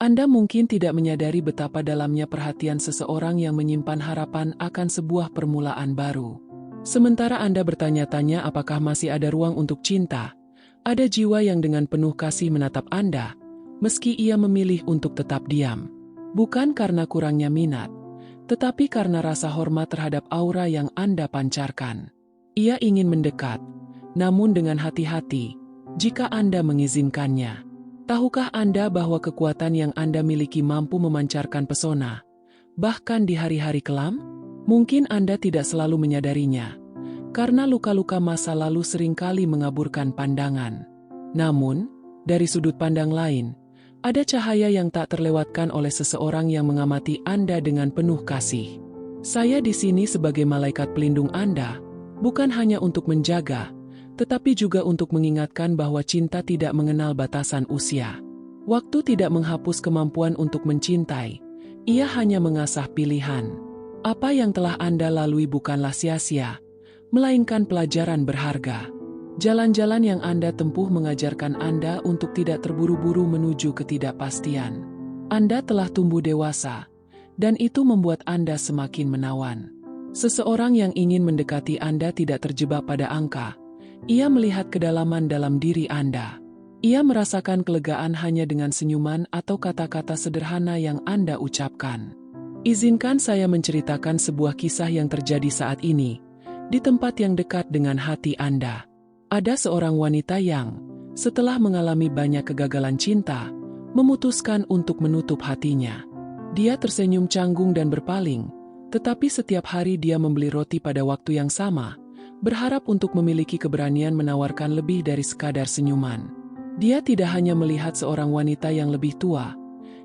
Anda mungkin tidak menyadari betapa dalamnya perhatian seseorang yang menyimpan harapan akan sebuah permulaan baru. Sementara Anda bertanya-tanya apakah masih ada ruang untuk cinta, ada jiwa yang dengan penuh kasih menatap Anda, meski ia memilih untuk tetap diam. Bukan karena kurangnya minat, tetapi karena rasa hormat terhadap aura yang Anda pancarkan. Ia ingin mendekat, namun dengan hati-hati, jika Anda mengizinkannya. Tahukah Anda bahwa kekuatan yang Anda miliki mampu memancarkan pesona, bahkan di hari-hari kelam? Mungkin Anda tidak selalu menyadarinya, karena luka-luka masa lalu seringkali mengaburkan pandangan. Namun, dari sudut pandang lain, ada cahaya yang tak terlewatkan oleh seseorang yang mengamati Anda dengan penuh kasih. Saya di sini sebagai malaikat pelindung Anda, bukan hanya untuk menjaga, tetapi juga untuk mengingatkan bahwa cinta tidak mengenal batasan usia. Waktu tidak menghapus kemampuan untuk mencintai, ia hanya mengasah pilihan. Apa yang telah Anda lalui bukanlah sia-sia, melainkan pelajaran berharga. Jalan-jalan yang Anda tempuh mengajarkan Anda untuk tidak terburu-buru menuju ketidakpastian. Anda telah tumbuh dewasa, dan itu membuat Anda semakin menawan. Seseorang yang ingin mendekati Anda tidak terjebak pada angka. Ia melihat kedalaman dalam diri Anda. Ia merasakan kelegaan hanya dengan senyuman atau kata-kata sederhana yang Anda ucapkan. Izinkan saya menceritakan sebuah kisah yang terjadi saat ini, di tempat yang dekat dengan hati Anda. Ada seorang wanita yang, setelah mengalami banyak kegagalan cinta, memutuskan untuk menutup hatinya. Dia tersenyum canggung dan berpaling, tetapi setiap hari dia membeli roti pada waktu yang sama, berharap untuk memiliki keberanian menawarkan lebih dari sekadar senyuman. Dia tidak hanya melihat seorang wanita yang lebih tua,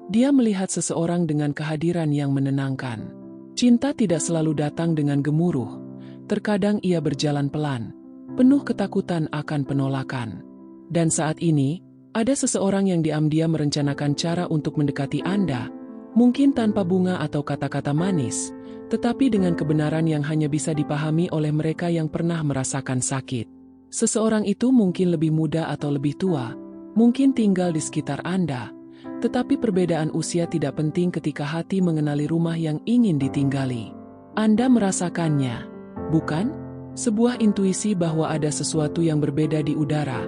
dia melihat seseorang dengan kehadiran yang menenangkan. Cinta tidak selalu datang dengan gemuruh, terkadang ia berjalan pelan, penuh ketakutan akan penolakan. Dan saat ini, ada seseorang yang diam-diam merencanakan cara untuk mendekati Anda, mungkin tanpa bunga atau kata-kata manis, tetapi dengan kebenaran yang hanya bisa dipahami oleh mereka yang pernah merasakan sakit. Seseorang itu mungkin lebih muda atau lebih tua, mungkin tinggal di sekitar Anda, tetapi perbedaan usia tidak penting ketika hati mengenali rumah yang ingin ditinggali. Anda merasakannya, bukan? Sebuah intuisi bahwa ada sesuatu yang berbeda di udara,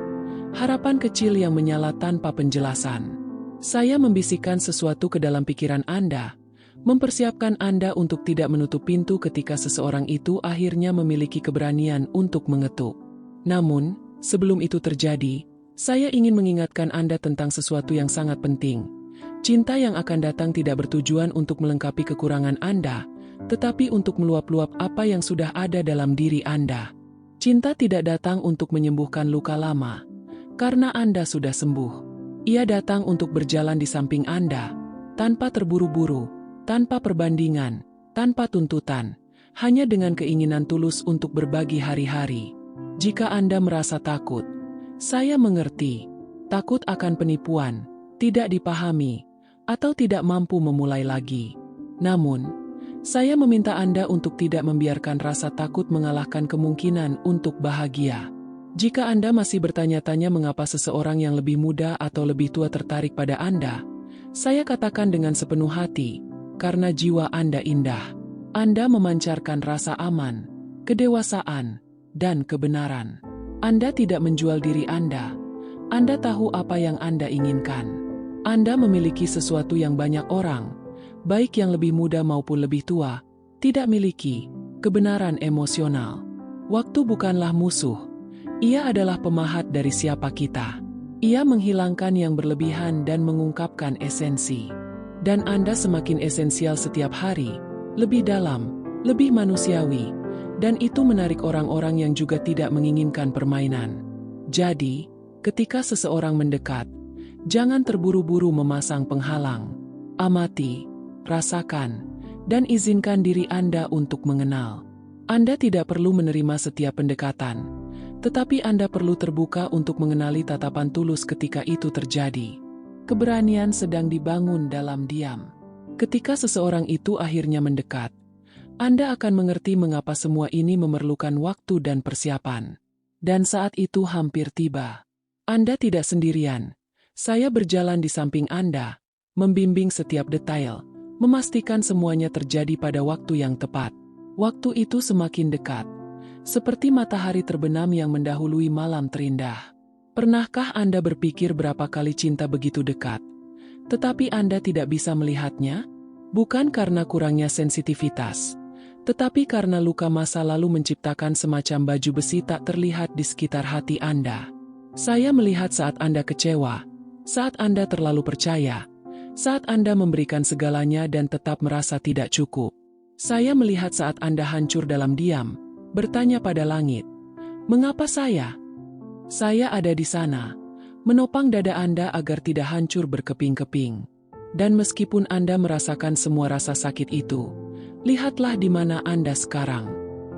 harapan kecil yang menyala tanpa penjelasan. Saya membisikkan sesuatu ke dalam pikiran Anda, mempersiapkan Anda untuk tidak menutup pintu ketika seseorang itu akhirnya memiliki keberanian untuk mengetuk. Namun, sebelum itu terjadi, saya ingin mengingatkan Anda tentang sesuatu yang sangat penting. Cinta yang akan datang tidak bertujuan untuk melengkapi kekurangan Anda, tetapi untuk meluap-luap apa yang sudah ada dalam diri Anda. Cinta tidak datang untuk menyembuhkan luka lama, karena Anda sudah sembuh. Ia datang untuk berjalan di samping Anda, tanpa terburu-buru, tanpa perbandingan, tanpa tuntutan, hanya dengan keinginan tulus untuk berbagi hari-hari. Jika Anda merasa takut, saya mengerti. Takut akan penipuan, tidak dipahami, atau tidak mampu memulai lagi. Namun, saya meminta Anda untuk tidak membiarkan rasa takut mengalahkan kemungkinan untuk bahagia. Jika Anda masih bertanya-tanya mengapa seseorang yang lebih muda atau lebih tua tertarik pada Anda, saya katakan dengan sepenuh hati, karena jiwa Anda indah. Anda memancarkan rasa aman, kedewasaan, dan kebenaran. Anda tidak menjual diri Anda. Anda tahu apa yang Anda inginkan. Anda memiliki sesuatu yang banyak orang, baik yang lebih muda maupun lebih tua, tidak miliki, kebenaran emosional. Waktu bukanlah musuh. Ia adalah pemahat dari siapa kita. Ia menghilangkan yang berlebihan dan mengungkapkan esensi. Dan Anda semakin esensial setiap hari, lebih dalam, lebih manusiawi, dan itu menarik orang-orang yang juga tidak menginginkan permainan. Jadi, ketika seseorang mendekat, jangan terburu-buru memasang penghalang. Amati, rasakan, dan izinkan diri Anda untuk mengenal. Anda tidak perlu menerima setiap pendekatan, tetapi Anda perlu terbuka untuk mengenali tatapan tulus ketika itu terjadi. Keberanian sedang dibangun dalam diam. Ketika seseorang itu akhirnya mendekat, Anda akan mengerti mengapa semua ini memerlukan waktu dan persiapan. Dan saat itu hampir tiba. Anda tidak sendirian. Saya berjalan di samping Anda, membimbing setiap detail, memastikan semuanya terjadi pada waktu yang tepat. Waktu itu semakin dekat, seperti matahari terbenam yang mendahului malam terindah. Pernahkah Anda berpikir berapa kali cinta begitu dekat, tetapi Anda tidak bisa melihatnya? Bukan karena kurangnya sensitivitas, tetapi karena luka masa lalu menciptakan semacam baju besi tak terlihat di sekitar hati Anda. Saya melihat saat Anda kecewa, saat Anda terlalu percaya, saat Anda memberikan segalanya dan tetap merasa tidak cukup. Saya melihat saat Anda hancur dalam diam, bertanya pada langit, "Mengapa saya?" Saya ada di sana, menopang dada Anda agar tidak hancur berkeping-keping. Dan meskipun Anda merasakan semua rasa sakit itu, lihatlah di mana Anda sekarang.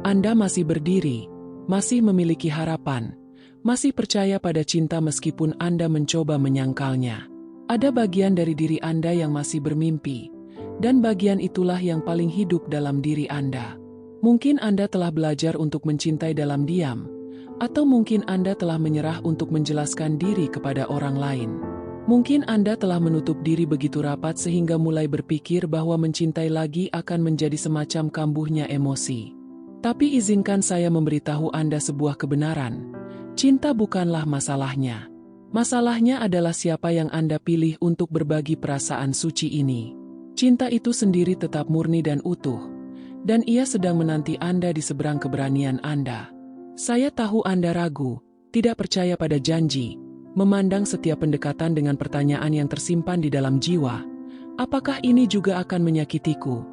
Anda masih berdiri, masih memiliki harapan, masih percaya pada cinta meskipun Anda mencoba menyangkalnya. Ada bagian dari diri Anda yang masih bermimpi, dan bagian itulah yang paling hidup dalam diri Anda. Mungkin Anda telah belajar untuk mencintai dalam diam, atau mungkin Anda telah menyerah untuk menjelaskan diri kepada orang lain. Mungkin Anda telah menutup diri begitu rapat sehingga mulai berpikir bahwa mencintai lagi akan menjadi semacam kambuhnya emosi. Tapi izinkan saya memberitahu Anda sebuah kebenaran. Cinta bukanlah masalahnya. Masalahnya adalah siapa yang Anda pilih untuk berbagi perasaan suci ini. Cinta itu sendiri tetap murni dan utuh, dan ia sedang menanti Anda di seberang keberanian Anda. Saya tahu Anda ragu, tidak percaya pada janji, memandang setiap pendekatan dengan pertanyaan yang tersimpan di dalam jiwa. Apakah ini juga akan menyakitiku?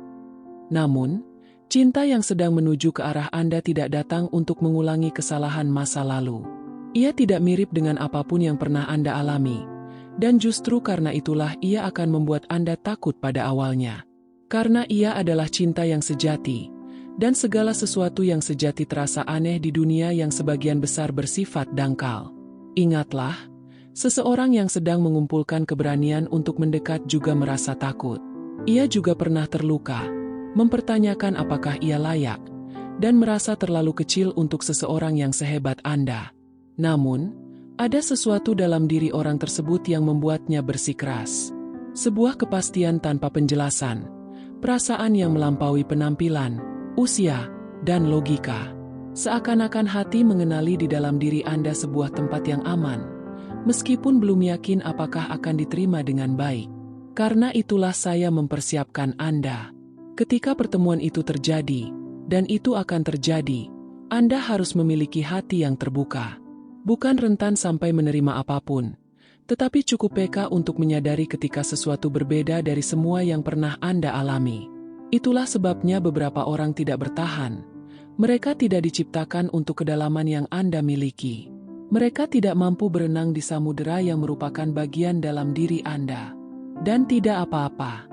Namun, cinta yang sedang menuju ke arah Anda tidak datang untuk mengulangi kesalahan masa lalu. Ia tidak mirip dengan apapun yang pernah Anda alami, dan justru karena itulah ia akan membuat Anda takut pada awalnya. Karena ia adalah cinta yang sejati, dan segala sesuatu yang sejati terasa aneh di dunia yang sebagian besar bersifat dangkal. Ingatlah, seseorang yang sedang mengumpulkan keberanian untuk mendekat juga merasa takut. Ia juga pernah terluka, mempertanyakan apakah ia layak, dan merasa terlalu kecil untuk seseorang yang sehebat Anda. Namun, ada sesuatu dalam diri orang tersebut yang membuatnya bersikeras. Sebuah kepastian tanpa penjelasan, perasaan yang melampaui penampilan, usia, dan logika. Seakan-akan hati mengenali di dalam diri Anda sebuah tempat yang aman, meskipun belum yakin apakah akan diterima dengan baik. Karena itulah saya mempersiapkan Anda. Ketika pertemuan itu terjadi, dan itu akan terjadi, Anda harus memiliki hati yang terbuka. Bukan rentan sampai menerima apapun, tetapi cukup peka untuk menyadari ketika sesuatu berbeda dari semua yang pernah Anda alami. Itulah sebabnya beberapa orang tidak bertahan. Mereka tidak diciptakan untuk kedalaman yang Anda miliki. Mereka tidak mampu berenang di samudera yang merupakan bagian dalam diri Anda. Dan tidak apa-apa.